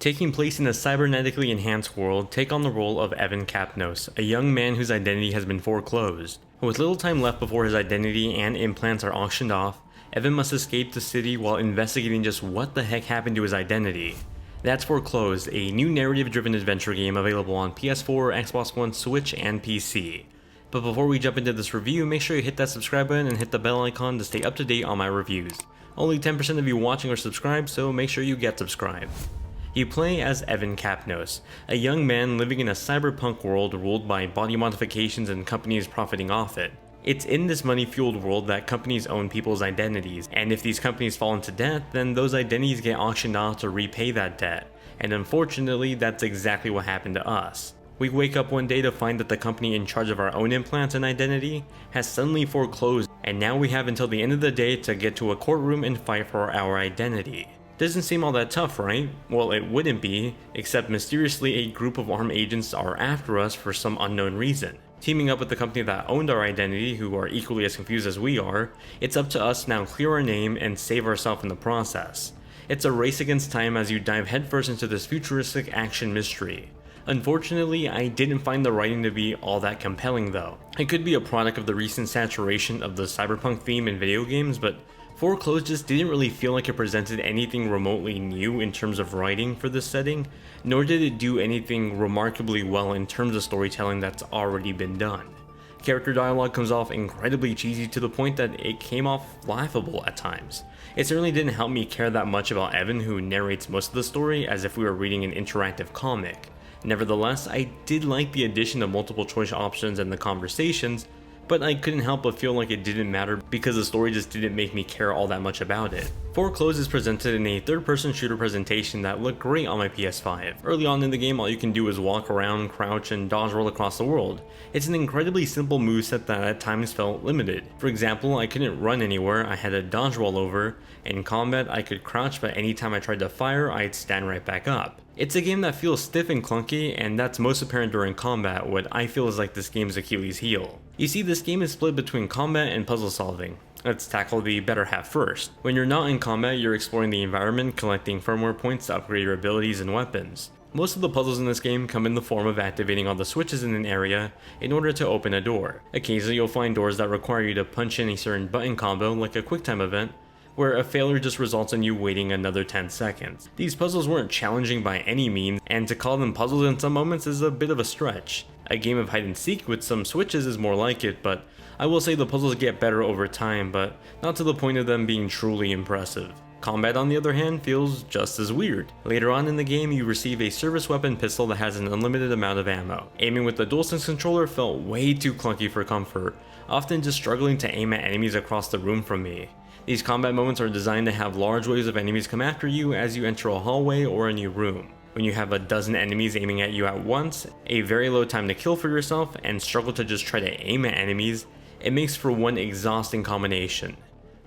Taking place in a cybernetically enhanced world, take on the role of Evan Kapnos, a young man whose identity has been foreclosed. With little time left before his identity and implants are auctioned off, Evan must escape the city while investigating just what the heck happened to his identity. That's Foreclosed, a new narrative-driven adventure game available on PS4, Xbox One, Switch, and PC. But before we jump into this review, make sure you hit that subscribe button and hit the bell icon to stay up to date on my reviews. Only 10% of you watching are subscribed, so make sure you get subscribed. You play as Evan Kapnos, a young man living in a cyberpunk world ruled by body modifications and companies profiting off it. It's in this money-fueled world that companies own people's identities, and if these companies fall into debt, then those identities get auctioned off to repay that debt. And unfortunately, that's exactly what happened to us. We wake up one day to find that the company in charge of our own implants and identity has suddenly foreclosed, and now we have until the end of the day to get to a courtroom and fight for our identity. Doesn't seem all that tough, right? Well, it wouldn't be, except mysteriously a group of armed agents are after us for some unknown reason. Teaming up with the company that owned our identity, who are equally as confused as we are, it's up to us to now clear our name and save ourselves in the process. It's a race against time as you dive headfirst into this futuristic action mystery. Unfortunately, I didn't find the writing to be all that compelling though. It could be a product of the recent saturation of the cyberpunk theme in video games, but Foreclosed just didn't really feel like it presented anything remotely new in terms of writing for this setting, nor did it do anything remarkably well in terms of storytelling that's already been done. Character dialogue comes off incredibly cheesy to the point that it came off laughable at times. It certainly didn't help me care that much about Evan, who narrates most of the story as if we were reading an interactive comic. Nevertheless, I did like the addition of multiple choice options and the conversations, but I couldn't help but feel like it didn't matter because the story just didn't make me care all that much about it. Foreclosed is presented in a third-person shooter presentation that looked great on my PS5. Early on in the game, all you can do is walk around, crouch, and dodge roll across the world. It's an incredibly simple moveset that at times felt limited. For example, I couldn't run anywhere, I had to dodge roll over. In combat, I could crouch, but anytime I tried to fire, I'd stand right back up. It's a game that feels stiff and clunky, and that's most apparent during combat, what I feel is like this game's Achilles heel. You see, this game is split between combat and puzzle solving. Let's tackle the better half first. When you're not in combat, you're exploring the environment, collecting firmware points to upgrade your abilities and weapons. Most of the puzzles in this game come in the form of activating all the switches in an area in order to open a door. Occasionally you'll find doors that require you to punch in a certain button combo, like a QuickTime event, where a failure just results in you waiting another 10 seconds. These puzzles weren't challenging by any means, and to call them puzzles in some moments is a bit of a stretch. A game of hide and seek with some switches is more like it, but I will say the puzzles get better over time, but not to the point of them being truly impressive. Combat, on the other hand, feels just as weird. Later on in the game, you receive a service weapon pistol that has an unlimited amount of ammo. Aiming with the DualSense controller felt way too clunky for comfort, often just struggling to aim at enemies across the room from me. These combat moments are designed to have large waves of enemies come after you as you enter a hallway or a new room. When you have a dozen enemies aiming at you at once, a very low time to kill for yourself, and struggle to just try to aim at enemies, it makes for one exhausting combination.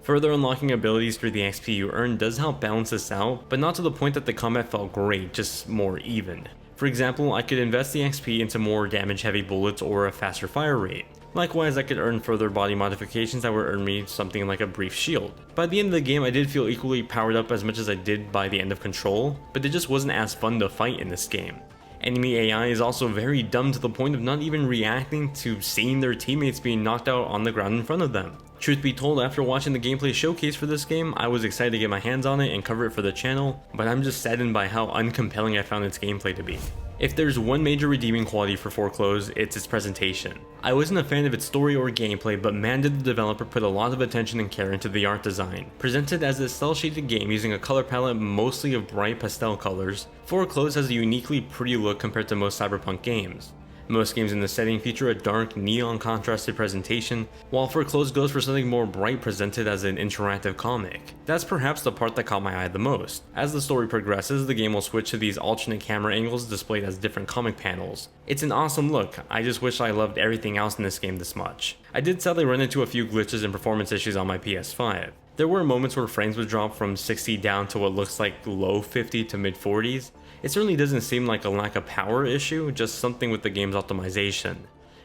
Further unlocking abilities through the XP you earn does help balance this out, but not to the point that the combat felt great, just more even. For example, I could invest the XP into more damage heavy bullets or a faster fire rate. Likewise, I could earn further body modifications that would earn me something like a brief shield. By the end of the game, I did feel equally powered up as much as I did by the end of Control, but it just wasn't as fun to fight in this game. Enemy AI is also very dumb to the point of not even reacting to seeing their teammates being knocked out on the ground in front of them. Truth be told, after watching the gameplay showcase for this game, I was excited to get my hands on it and cover it for the channel, but I'm just saddened by how uncompelling I found its gameplay to be. If there's one major redeeming quality for Foreclosed, it's its presentation. I wasn't a fan of its story or gameplay, but man did the developer put a lot of attention and care into the art design. Presented as a cel-shaded game using a color palette mostly of bright pastel colors, Foreclosed has a uniquely pretty look compared to most cyberpunk games. Most games in the setting feature a dark, neon contrasted presentation, while Foreclosed goes for something more bright presented as an interactive comic. That's perhaps the part that caught my eye the most. As the story progresses, the game will switch to these alternate camera angles displayed as different comic panels. It's an awesome look, I just wish I loved everything else in this game this much. I did sadly run into a few glitches and performance issues on my PS5. There were moments where frames would drop from 60 down to what looks like low 50 to mid 40s. It certainly doesn't seem like a lack of power issue, just something with the game's optimization.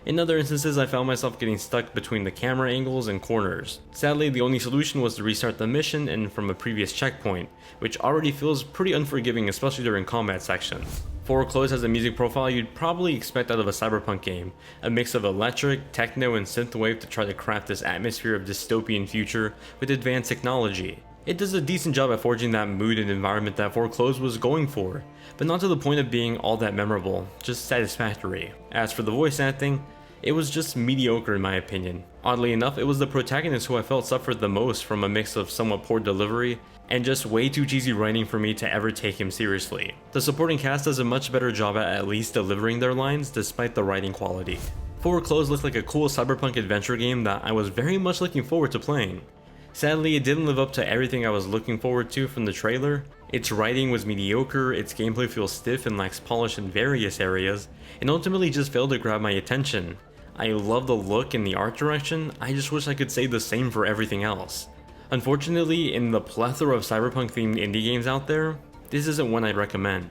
In other instances, I found myself getting stuck between the camera angles and corners. Sadly, the only solution was to restart the mission and from a previous checkpoint, which already feels pretty unforgiving, especially during combat sections. Foreclosed has a music profile you'd probably expect out of a Cyberpunk game, a mix of electric, techno, and synthwave to try to craft this atmosphere of dystopian future with advanced technology. It does a decent job at forging that mood and environment that Foreclosed was going for, but not to the point of being all that memorable, just satisfactory. As for the voice acting, it was just mediocre in my opinion. Oddly enough, it was the protagonist who I felt suffered the most from a mix of somewhat poor delivery and just way too cheesy writing for me to ever take him seriously. The supporting cast does a much better job at least delivering their lines despite the writing quality. Foreclosed looked like a cool cyberpunk adventure game that I was very much looking forward to playing. Sadly, it didn't live up to everything I was looking forward to from the trailer. Its writing was mediocre, its gameplay feels stiff and lacks polish in various areas, and ultimately just failed to grab my attention. I love the look and the art direction, I just wish I could say the same for everything else. Unfortunately, in the plethora of cyberpunk themed indie games out there, this isn't one I'd recommend.